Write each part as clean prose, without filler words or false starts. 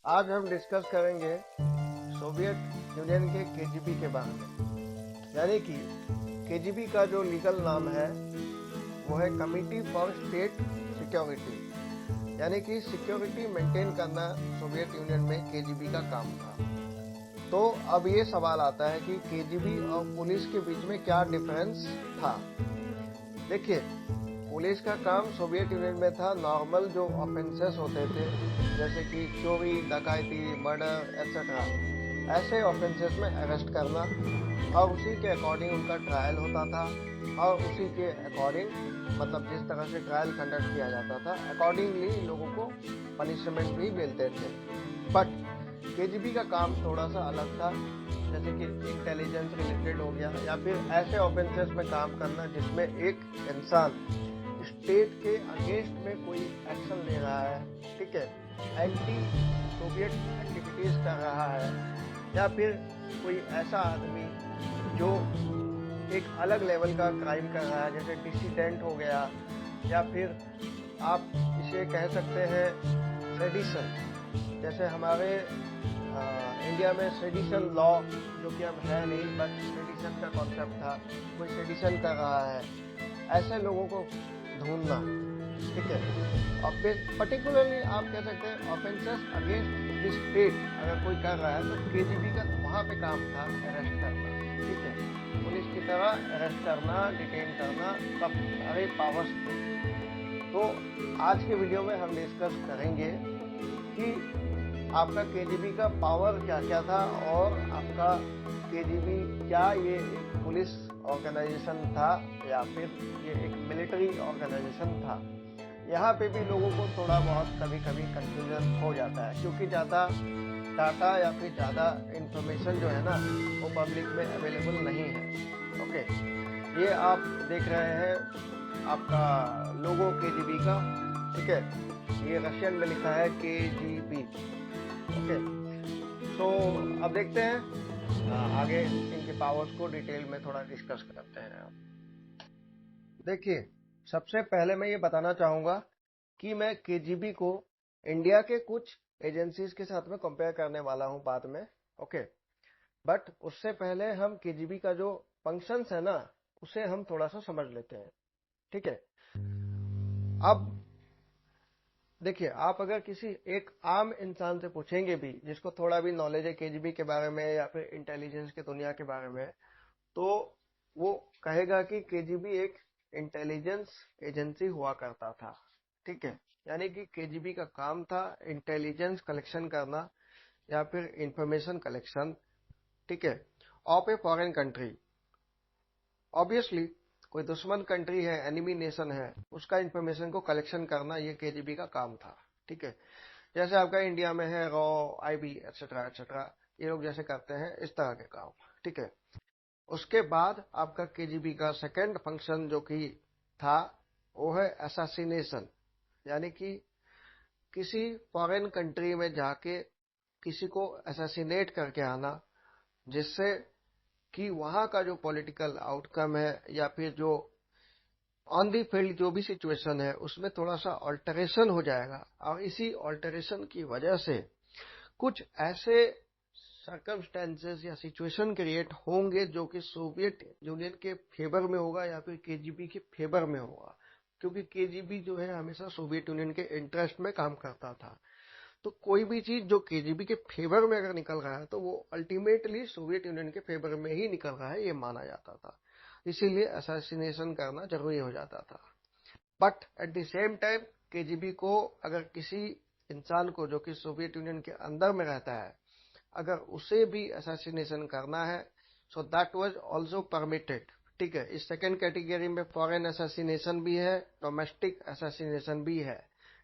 आज हम डिस्कस करेंगे सोवियत यूनियन के केजीबी के बारे में। यानी कि केजीबी का जो लीगल नाम है वो है कमिटी फॉर स्टेट सिक्योरिटी, यानी कि सिक्योरिटी मेंटेन करना सोवियत यूनियन में केजीबी का काम था। तो अब ये सवाल आता है कि केजीबी और पुलिस के बीच में क्या डिफरेंस था। देखिए, पुलिस का काम सोवियत यूनियन में था नॉर्मल जो ऑफेंसेस होते थे, जैसे कि चोरी, डकैती, मर्डर एटसेट्रा, ऐसे ऑफेंसेस में अरेस्ट करना, और उसी के अकॉर्डिंग उनका ट्रायल होता था, और उसी के अकॉर्डिंग मतलब जिस तरह से ट्रायल कंडक्ट किया जाता था अकॉर्डिंगली लोगों को पनिशमेंट भी मिलते थे। बट केजीबी का काम थोड़ा सा अलग था, जैसे कि इंटेलिजेंस रिलेटेड हो गया, या फिर ऐसे ऑफेंसेस में काम करना जिसमें एक इंसान स्टेट के अगेंस्ट में कोई एक्शन ले रहा है, ठीक है, एंटी सोवियत एक्टिविटीज कर रहा है, या फिर कोई ऐसा आदमी जो एक अलग लेवल का क्राइम कर रहा है, जैसे डिसिडेंट हो गया, या फिर आप इसे कह सकते हैं सेडिशन। जैसे हमारे इंडिया में सेडिशन लॉ जो कि अब है नहीं, बट सेडिशन का कॉन्सेप्ट था, कोई सेडिशन कर रहा है, ऐसे लोगों को ढूंढना, ठीक है। और पर्टिकुलरली आप कह सकते हैं ऑफेंसेस अगेंस्ट द स्टेट अगर कोई कर रहा है तो केजीबी का वहां पे काम था अरेस्ट करना, ठीक है, पुलिस की तरह अरेस्ट करना, डिटेन करना, सब सारे पावर्स थे। तो आज के वीडियो में हम डिस्कस करेंगे कि आपका केजीबी का पावर क्या क्या था, और आपका केजीबी क्या ये एक पुलिस ऑर्गेनाइजेशन था या फिर ये एक मिलिट्री ऑर्गेनाइजेशन था। यहाँ पे भी लोगों को थोड़ा बहुत कभी कभी कंफ्यूजन हो जाता है, क्योंकि ज़्यादा डाटा या फिर ज़्यादा इंफॉर्मेशन जो है ना वो पब्लिक में अवेलेबल नहीं है। ओके, ये आप देख रहे हैं आपका लोगो केजीबी का, ठीक है, ये रशियन में लिखा है केजीबी। ओके, तो अब देखते हैं आगे इनके पावर्स को डिटेल में थोड़ा डिस्कस करते हैं। देखिए, सबसे पहले मैं ये बताना चाहूंगा कि मैं केजीबी को इंडिया के कुछ एजेंसीज के साथ में कंपेयर करने वाला हूं बाद में। ओके, बट उससे पहले हम केजीबी का जो फंक्शंस है ना उसे हम थोड़ा सा समझ लेते हैं, ठीक है। अब देखिए, आप अगर किसी एक आम इंसान से पूछेंगे भी जिसको थोड़ा भी नॉलेज है केजीबी के बारे में या फिर इंटेलिजेंस की दुनिया के बारे में, तो वो कहेगा कि केजीबी एक इंटेलिजेंस एजेंसी हुआ करता था, ठीक है। यानी कि केजीबी का काम था इंटेलिजेंस कलेक्शन करना या फिर इंफॉर्मेशन कलेक्शन, ठीक है, of a foreign country. Obviously कोई दुश्मन कंट्री है, एनिमी नेशन है, उसका इंफॉर्मेशन को कलेक्शन करना ये केजीबी का काम था, ठीक है। जैसे आपका इंडिया में है रॉ, आईबी एटसेट्रा एटसेट्रा, ये लोग जैसे करते हैं इस तरह के काम, ठीक है। उसके बाद आपका केजीबी का सेकंड फंक्शन जो कि था वो है असैसिनेशन, यानी कि किसी फॉरेन कंट्री में जाके किसी को असैसिनेट करके आना, जिससे कि वहां का जो पॉलिटिकल आउटकम है या फिर जो ऑन दी फील्ड जो भी सिचुएशन है उसमें थोड़ा सा ऑल्टरेशन हो जाएगा, और इसी ऑल्टरेशन की वजह से कुछ ऐसे सर्कमस्टेंसेस या सिचुएशन क्रिएट होंगे जो कि सोवियत यूनियन के फेवर में होगा या फिर केजीबी के फेवर में होगा, क्योंकि केजीबी जो है हमेशा सोवियत यूनियन के इंटरेस्ट में काम करता था। तो कोई भी चीज जो केजीबी के फेवर में अगर निकल रहा है तो वो अल्टीमेटली सोवियत यूनियन के फेवर में ही निकल रहा है, ये माना जाता था। इसीलिए असैसिनेशन करना जरूरी हो जाता था। But at the same time KGB को अगर किसी इंसान को जो कि सोवियत यूनियन के अंदर में रहता है अगर उसे भी असैसिनेशन करना है, so that was also permitted, ठीक है। इस सेकेंड कैटेगरी में फॉरेन असैसिनेशन भी है, डोमेस्टिक असैसिनेशन भी है,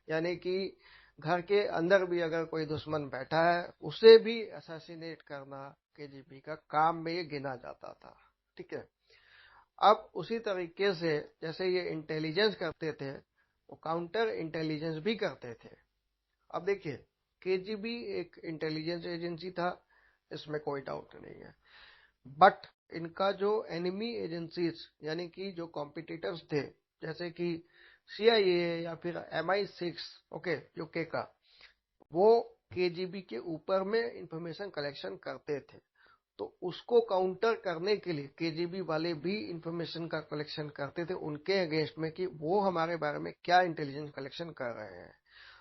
यानी कि घर के अंदर भी अगर कोई दुश्मन बैठा है उसे भी असैसिनेट करना केजीबी का काम में ये गिना जाता था, ठीक है। अब उसी तरीके से जैसे ये इंटेलिजेंस करते थे वो काउंटर इंटेलिजेंस भी करते थे। अब देखिए, केजीबी एक इंटेलिजेंस एजेंसी था, इसमें कोई डाउट नहीं है, बट इनका जो एनिमी एजेंसीज यानी कि जो कॉम्पिटिटर्स थे, जैसे कि सीआईए या फिर MI6, ओके, यूके का, वो केजीबी के ऊपर में इंफॉर्मेशन कलेक्शन करते थे। तो उसको काउंटर करने के लिए केजीबी वाले भी इंफॉर्मेशन का कलेक्शन करते थे उनके अगेंस्ट में कि वो हमारे बारे में क्या इंटेलिजेंस कलेक्शन कर रहे हैं।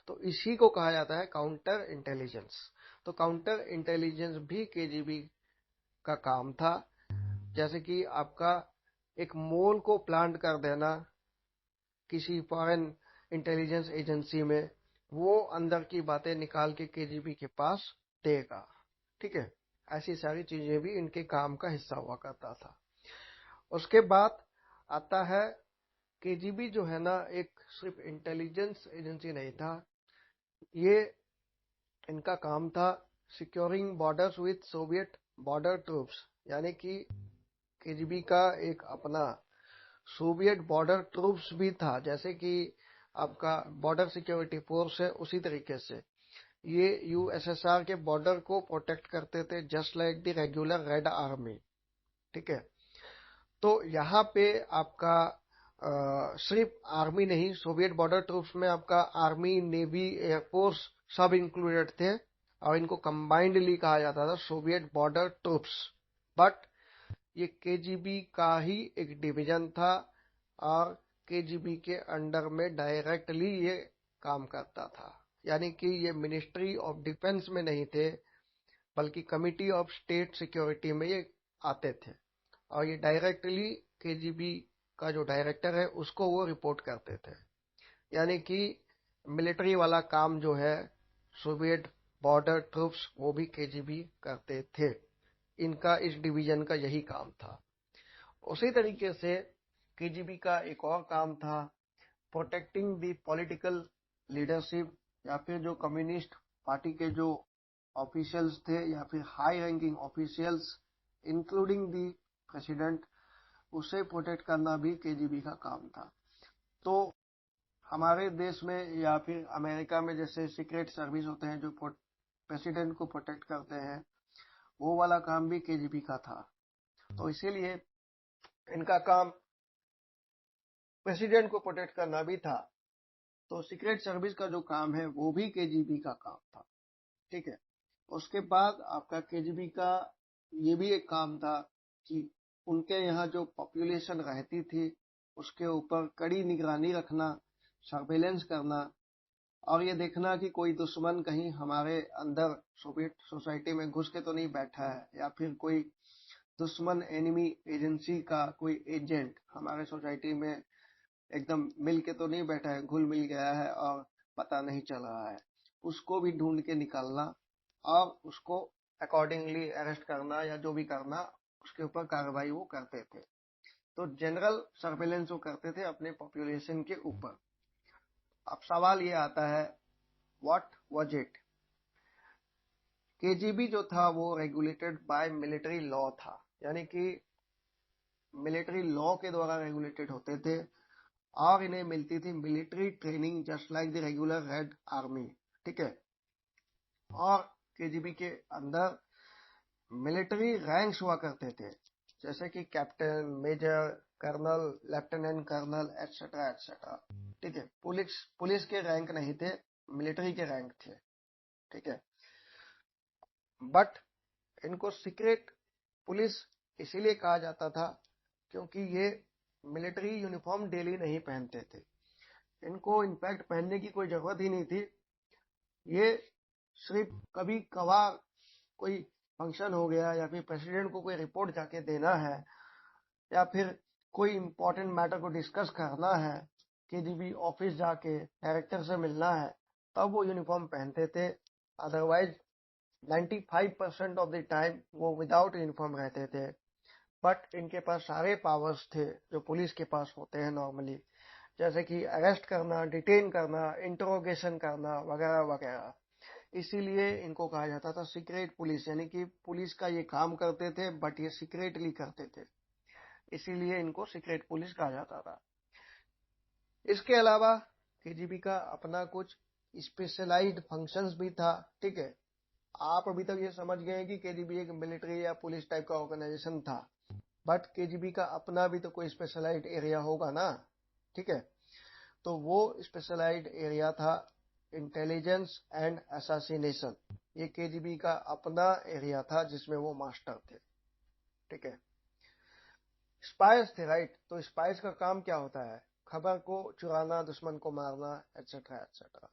तो इसी को कहा जाता है काउंटर इंटेलिजेंस। तो काउंटर इंटेलिजेंस भी केजीबी का काम था। जैसे कि आपका एक मोल को प्लांट कर देना किसी फॉरेन इंटेलिजेंस एजेंसी में, वो अंदर की बातें निकाल के केजीबी के पास देगा। ठीक है, ऐसी सारी चीजें भी इनके काम का हिस्सा हुआ करता था। उसके बाद आता है केजीबी जो है ना, एक सिर्फ इंटेलिजेंस एजेंसी नहीं था, ये इनका काम था securing borders with Soviet border troops. यानी कि केजीबी का एक अपना सोवियत बॉर्डर ट्रूप्स भी था, जैसे कि आपका बॉर्डर सिक्योरिटी फोर्स है, उसी तरीके से ये यूएसएसआर के बॉर्डर को प्रोटेक्ट करते थे, just like the regular red army. ठीक है, तो यहाँ पे आपका सिर्फ आर्मी नहीं, सोवियत बॉर्डर ट्रूप्स में आपका आर्मी, नेवी, एयरफोर्स सब इंक्लूडेड थे और इनको कंबाइंडली कहा जाता था सोवियत बॉर्डर ट्रूप्स। बट ये केजीबी का ही एक डिवीजन था और केजीबी के अंडर में डायरेक्टली ये काम करता था। यानी कि ये मिनिस्ट्री ऑफ डिफेंस में नहीं थे, बल्कि कमिटी ऑफ स्टेट सिक्योरिटी में ये आते थे और ये डायरेक्टली केजीबी का जो डायरेक्टर है उसको वो रिपोर्ट करते थे। यानी कि मिलिट्री वाला काम जो है सोवियत बॉर्डर ट्रूप्स वो भी केजीबी करते थे। इनका इस डिवीजन का यही काम था। उसी तरीके से केजीबी का एक और काम था प्रोटेक्टिंग द पॉलिटिकल लीडरशिप, या फिर जो कम्युनिस्ट पार्टी के जो ऑफिशियल्स थे या फिर high ranking officials including the president, उसे प्रोटेक्ट करना भी केजीबी का काम था। तो हमारे देश में या फिर अमेरिका में जैसे सीक्रेट सर्विस होते हैं जो प्रेसिडेंट को प्रोटेक्ट करते हैं, वो वाला काम भी केजीबी का था। तो इसीलिए इनका काम प्रेसिडेंट को प्रोटेक्ट करना भी था। तो सीक्रेट सर्विस का जो काम है वो भी केजीबी का काम था। ठीक है, उसके बाद आपका केजीबी का ये भी एक काम था कि उनके यहाँ जो पॉपुलेशन रहती थी उसके ऊपर कड़ी निगरानी रखना, सर्वेलेंस करना और ये देखना कि कोई दुश्मन कहीं हमारे अंदर सोवियत सोसाइटी में घुस के तो नहीं बैठा है, या फिर कोई दुश्मन एनिमी एजेंसी का कोई एजेंट हमारे सोसाइटी में एकदम मिल के तो नहीं बैठा है, घुल मिल गया है और पता नहीं चल रहा है। उसको भी ढूंढ के निकालना और उसको अकॉर्डिंगली अरेस्ट करना या जो भी करना, उसके ऊपर कार्रवाई वो करते थे। तो जनरल सर्वेलेंस वो करते थे अपने पॉपुलेशन के ऊपर। अब सवाल ये आता है, व्हाट वाज इट? केजीबी जो था वो रेगुलेटेड बाय मिलिट्री लॉ था, यानी कि मिलिट्री लॉ के द्वारा रेगुलेटेड होते थे और इन्हें मिलती थी military training just like the regular red army. ठीक है, और केजीबी के अंदर मिलिट्री रैंक्स हुआ करते थे, जैसे कि captain, major, colonel, lieutenant colonel, etcetera etcetera. ठीक है, पुलिस के रैंक नहीं थे, मिलिट्री के रैंक थे। ठीक है, बट इनको सीक्रेट पुलिस इसीलिए कहा जाता था क्योंकि ये मिलिट्री यूनिफॉर्म डेली नहीं पहनते थे। इनको इनफैक्ट पहनने की कोई जरूरत ही नहीं थी। ये सिर्फ कभी कभार कोई फंक्शन हो गया या फिर प्रेसिडेंट को कोई रिपोर्ट जाके देना है या फिर कोई इंपॉर्टेंट मैटर को डिस्कस करना है, केजीबी ऑफिस जाके डायरेक्टर से मिलना है, तब वो यूनिफॉर्म पहनते थे। अदरवाइज 95% ऑफ द टाइम वो विदाउट यूनिफॉर्म रहते थे। बट इनके पास सारे पावर्स थे जो पुलिस के पास होते हैं नॉर्मली, जैसे कि अरेस्ट करना, डिटेन करना, इंटरोगेशन करना वगैरह वगैरह। इसीलिए इनको कहा जाता था सीक्रेट पुलिस, यानी कि पुलिस का ये काम करते थे बट ये सीक्रेटली करते थे, इसीलिए इनको सीक्रेट पुलिस कहा जाता था। इसके अलावा केजीबी का अपना कुछ स्पेशलाइज्ड फंक्शंस भी था। ठीक है, आप अभी तक ये समझ गए हैं कि केजीबी एक मिलिट्री या पुलिस टाइप का ऑर्गेनाइजेशन था, बट केजीबी का अपना भी तो कोई स्पेशलाइज्ड एरिया होगा ना। ठीक है, तो वो स्पेशलाइज्ड एरिया था इंटेलिजेंस एंड असैसिनेशन। ये केजीबी का अपना एरिया था जिसमें वो मास्टर थे, ठीक है। स्पाइस थे, राइट। तो स्पाइस का काम क्या होता है? खबर को चुराना, दुश्मन को मारना, एटसेट्रा एटसेट्रा।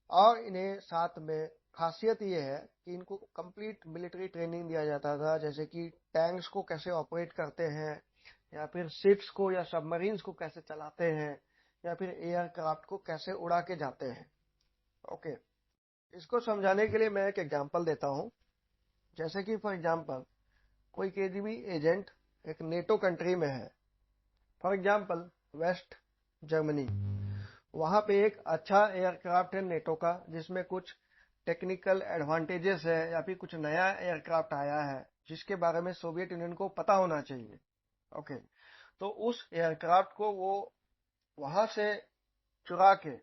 और इन्हें साथ में खासियत ये है कि इनको कंप्लीट मिलिट्री ट्रेनिंग दिया जाता था, जैसे कि टैंक्स को कैसे ऑपरेट करते हैं, या फिर शिप्स को या सबमरीन्स को कैसे चलाते हैं, या फिर एयरक्राफ्ट को कैसे उड़ा के जाते हैं। ओके, इसको समझाने के लिए मैं एक एग्जांपल देता हूं। जैसे कि फॉर एग्जांपल कोई केजीबी एजेंट एक नेटो कंट्री में है, फॉर एग्जांपल वेस्ट जर्मनी। वहां पे एक अच्छा एयरक्राफ्ट है नेटो का, जिसमें कुछ टेक्निकल एडवांटेजेस है, या फिर कुछ नया एयरक्राफ्ट आया है जिसके बारे में सोवियत यूनियन को पता होना चाहिए। ओके, तो उस एयरक्राफ्ट को वो वहां से चुरा के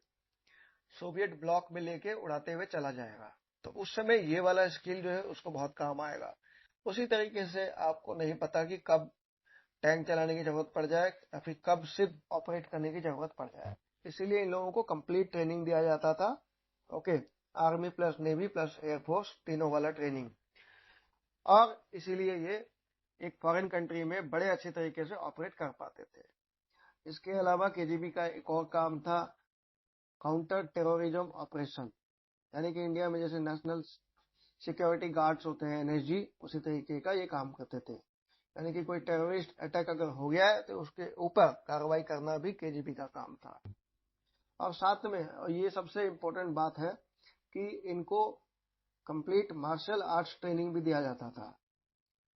सोवियत ब्लॉक में लेके उड़ाते हुए चला जाएगा। तो उस समय ये वाला स्किल जो है उसको बहुत काम आएगा। उसी तरीके से आपको नहीं पता कि कब टैंक चलाने की जरूरत पड़ जाए या फिर कब शिप ऑपरेट करने की जरूरत पड़ जाए, इसीलिए इन लोगों को कंप्लीट ट्रेनिंग दिया जाता था। Okay, army plus navy plus air force तीनों वाला ट्रेनिंग। और इसीलिए ये एक फॉरेन कंट्री में बड़े अच्छे तरीके से ऑपरेट कर पाते थे। इसके अलावा केजीबी का एक और काम था काउंटर टेररिज्म ऑपरेशन, यानी कि इंडिया में जैसे नेशनल सिक्योरिटी गार्ड्स होते हैं एनएसजी, उसी तरीके का ये काम करते थे। यानी कि कोई टेररिस्ट अटैक अगर हो गया है तो उसके ऊपर कार्रवाई करना भी केजीबी का काम था। और साथ में, और ये सबसे इम्पोर्टेंट बात है, कि इनको कंप्लीट मार्शल आर्ट्स ट्रेनिंग भी दिया जाता था।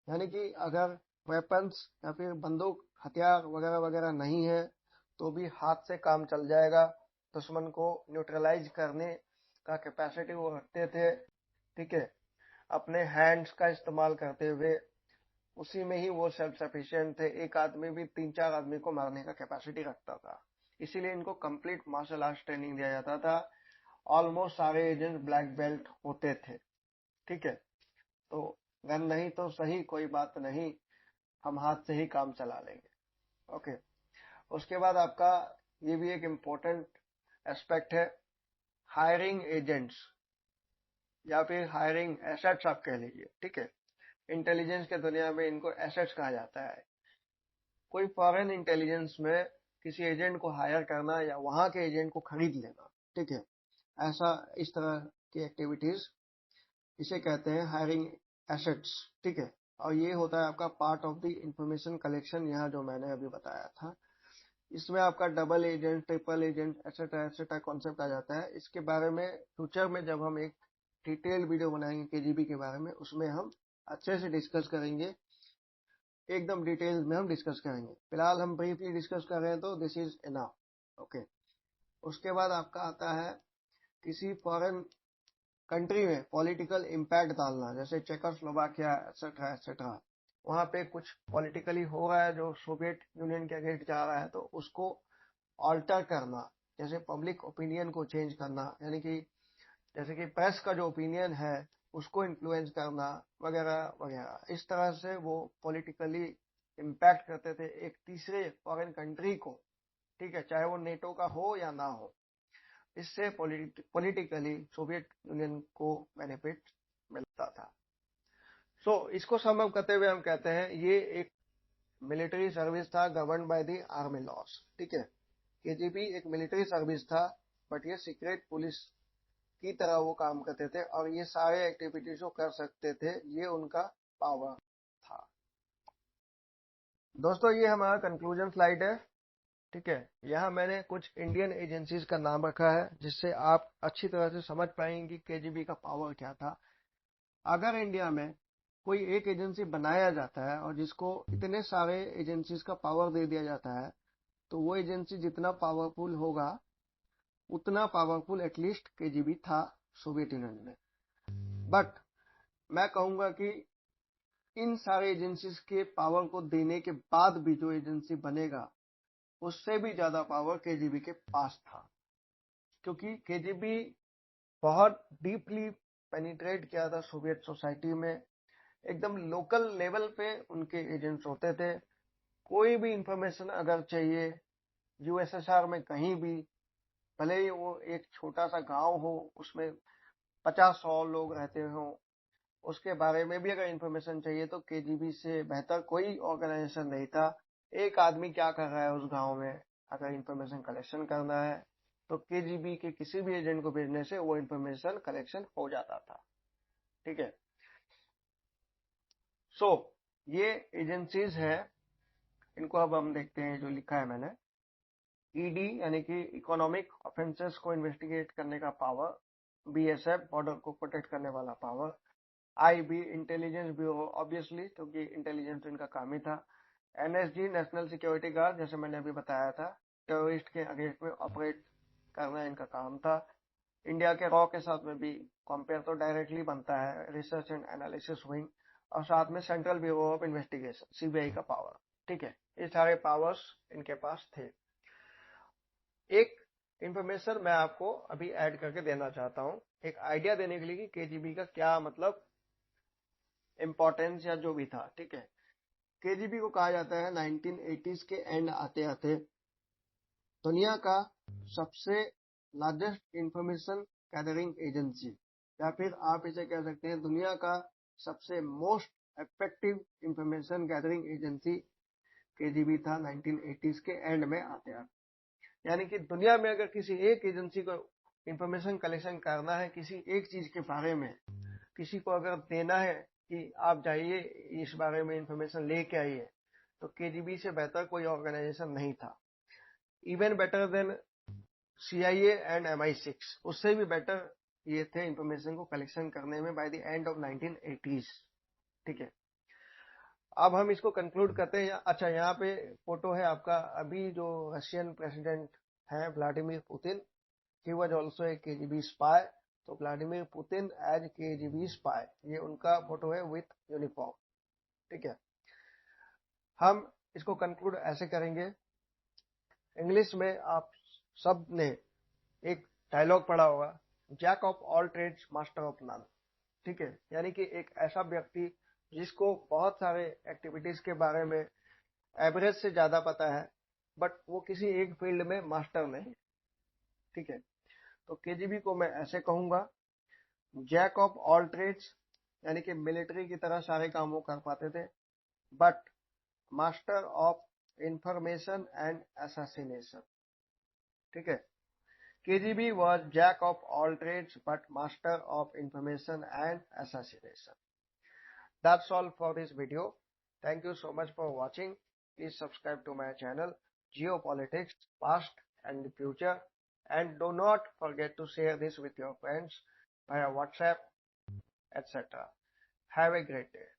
यानी कि अगर वेपन्स या फिर बंदूक हथियार वगैरह वगैरह नहीं है तो भी हाथ से काम चल जाएगा। दुश्मन को न्यूट्रलाइज करने का कैपेसिटी वो रखते थे, ठीक है। अपने हैंड्स का इस्तेमाल करते हुए उसी में ही वो सेल्फ सफिशिएंट थे। एक आदमी भी 3-4 आदमी को मारने का कैपेसिटी रखता था। इसीलिए इनको कंप्लीट मार्शल आर्ट्स ट्रेनिंग दिया जाता था। ऑलमोस्ट सारे एजेंट ब्लैक बेल्ट होते थे, ठीक है। तो गन नहीं तो सही, कोई बात नहीं, हम हाथ से ही काम चला लेंगे। ओके, उसके बाद आपका ये भी एक इम्पोर्टेंट एस्पेक्ट है, हायरिंग एजेंट्स या फिर हायरिंग एसेट्स आप कह लीजिए, ठीक है। इंटेलिजेंस के दुनिया में इनको एसेट्स कहा जाता है। कोई फॉरेन इंटेलिजेंस में किसी एजेंट को हायर करना या वहां के एजेंट को खरीद लेना, ठीक है, ऐसा इस तरह की एक्टिविटीज इसे कहते हैं हायरिंग एसेट्स, ठीक है। और ये होता है आपका part of the information collection, यहाँ जो मैंने अभी बताया था। इसमें आपका double agent, triple agent, etcetera etcetera concept आ जाता है। इसके बारे में फ्यूचर में जब हम एक डिटेल्ड वीडियो बनाएंगे केजीबी के बारे में, उसमें हम अच्छे से डिस्कस करेंगे, एकदम डिटेल में हम डिस्कस करेंगे। फिलहाल हम ब्रीफली डिस्कस कर रहे हैं तो दिस इज इनफ। ओके, उसके बाद आपका आता है किसी फॉरेन कंट्री में पॉलिटिकल इम्पैक्ट डालना, जैसे चेकोस्लोवाकिया एटसेट्रा एटसेट्रा। वहां पे कुछ पॉलिटिकली हो रहा है जो सोवियत यूनियन के अगेंस्ट जा रहा है, तो उसको ऑल्टर करना, जैसे पब्लिक ओपिनियन को चेंज करना, यानी कि जैसे कि प्रेस का जो ओपिनियन है उसको इन्फ्लुएंस करना वगैरह वगैरह। इस तरह से वो पॉलिटिकली इम्पैक्ट करते थे एक तीसरे फॉरेन कंट्री को, ठीक है, चाहे वो नेटो का हो या ना हो। इससे पॉलिटिकली सोवियत यूनियन को बेनिफिट मिलता था। इसको सम अप करते हुए हम कहते हैं ये एक मिलिट्री सर्विस था govern by the army loss, ठीक है। केजीबी एक मिलिट्री सर्विस था, बट ये सीक्रेट पुलिस की तरह वो काम करते थे और ये सारे एक्टिविटीज को कर सकते थे, ये उनका पावर था। दोस्तों, ये हमारा कंक्लूजन स्लाइड है, ठीक है। यहाँ मैंने कुछ इंडियन एजेंसीज का नाम रखा है जिससे आप अच्छी तरह से समझ पाएंगे कि केजीबी का पावर क्या था। अगर इंडिया में कोई एक एजेंसी बनाया जाता है और जिसको इतने सारे एजेंसीज का पावर दे दिया जाता है, तो वो एजेंसी जितना पावरफुल होगा उतना पावरफुल एटलीस्ट केजीबी था सोवियत यूनियन में। बट मैं कहूंगा कि इन सारे एजेंसीज के पावर को देने के बाद भी जो एजेंसी बनेगा उससे भी ज्यादा पावर केजीबी के पास था, क्योंकि केजीबी बहुत डीपली पेनिट्रेट किया था सोवियत सोसाइटी में। एकदम लोकल लेवल पे उनके एजेंट्स होते थे। कोई भी इंफॉर्मेशन अगर चाहिए यूएसएसआर में कहीं भी, भले ही वो एक छोटा सा गांव हो, उसमें 50-100 लोग रहते हों, उसके बारे में भी अगर इंफॉर्मेशन चाहिए तो केजीबी से बेहतर कोई ऑर्गेनाइजेशन नहीं था। एक आदमी क्या कर रहा है उस गांव में, अगर इंफॉर्मेशन कलेक्शन करना है तो केजीबी के किसी भी एजेंट को भेजने से वो इंफॉर्मेशन कलेक्शन हो जाता था। ठीक है। सो ये एजेंसीज है, इनको अब हम देखते हैं जो लिखा है मैंने। ईडी यानी कि इकोनॉमिक ऑफेंसेस को इन्वेस्टिगेट करने का पावर, बीएसएफ बॉर्डर को प्रोटेक्ट करने वाला power, IB intelligence bureau obviously क्योंकि इंटेलिजेंस इनका काम ही था, एनएसजी नेशनल सिक्योरिटी गार्ड जैसे मैंने अभी बताया था, टेररिस्ट के अगेंस्ट में ऑपरेट करना इनका काम था। इंडिया के रॉ के साथ में भी कंपेयर तो डायरेक्टली बनता है, रिसर्च एंड एनालिसिस विंग, और साथ में central bureau of investigation CBI का पावर। ठीक है, ये सारे पावर्स इनके पास थे। एक इंफॉर्मेशन मैं आपको अभी ऐड करके देना चाहता हूं, एक आइडिया देने के लिए कि केजीबी का क्या मतलब इंपॉर्टेंस या जो भी था। ठीक है, केजीबी को कहा जाता है 1980s के एंड आते आते दुनिया का सबसे लार्जेस्ट इंफॉर्मेशन गैदरिंग एजेंसी, या फिर आप इसे कह सकते हैं दुनिया का सबसे most effective information gathering agency KGB था 1980s के एंड में आते आते। यानी कि दुनिया में अगर किसी एक एजेंसी को इंफॉर्मेशन कलेक्शन करना है, किसी एक चीज के बारे में किसी को अगर देना है कि आप जाइए इस बारे में इंफॉर्मेशन लेके आइए, तो केजीबी से बेहतर कोई ऑर्गेनाइजेशन नहीं था। Even better than CIA and MI6, उससे भी बेटर ये थे इंफॉर्मेशन को कलेक्शन करने में by the end of 1980s। ठीक है, अब हम इसको कंक्लूड करते हैं। अच्छा, यहाँ पे फोटो है आपका, अभी जो रशियन प्रेसिडेंट है Vladimir Putin, he was also a KGB spy. तो Vladimir Putin as KGB spy, ये उनका फोटो है विथ यूनिफॉर्म। ठीक है, हम इसको कंक्लूड ऐसे करेंगे। इंग्लिश में आप सब ने एक डायलॉग पढ़ा होगा, jack of all trades master of none. ठीक है, यानी कि एक ऐसा व्यक्ति जिसको बहुत सारे एक्टिविटीज के बारे में एवरेज से ज्यादा पता है, बट वो किसी एक फील्ड में मास्टर नहीं। ठीक है, तो केजीबी को मैं ऐसे कहूंगा, जैक ऑफ ऑल ट्रेड्स, यानी कि मिलिट्री की तरह सारे काम वो कर पाते थे, but master of information and assassination. ठीक है, KGB was jack of all trades but master of information and assassination. That's all for this video. Thank you so much for watching. Please subscribe to my channel Geopolitics Past and Future, and do not forget to share this with your friends via WhatsApp, etc. Have a great day.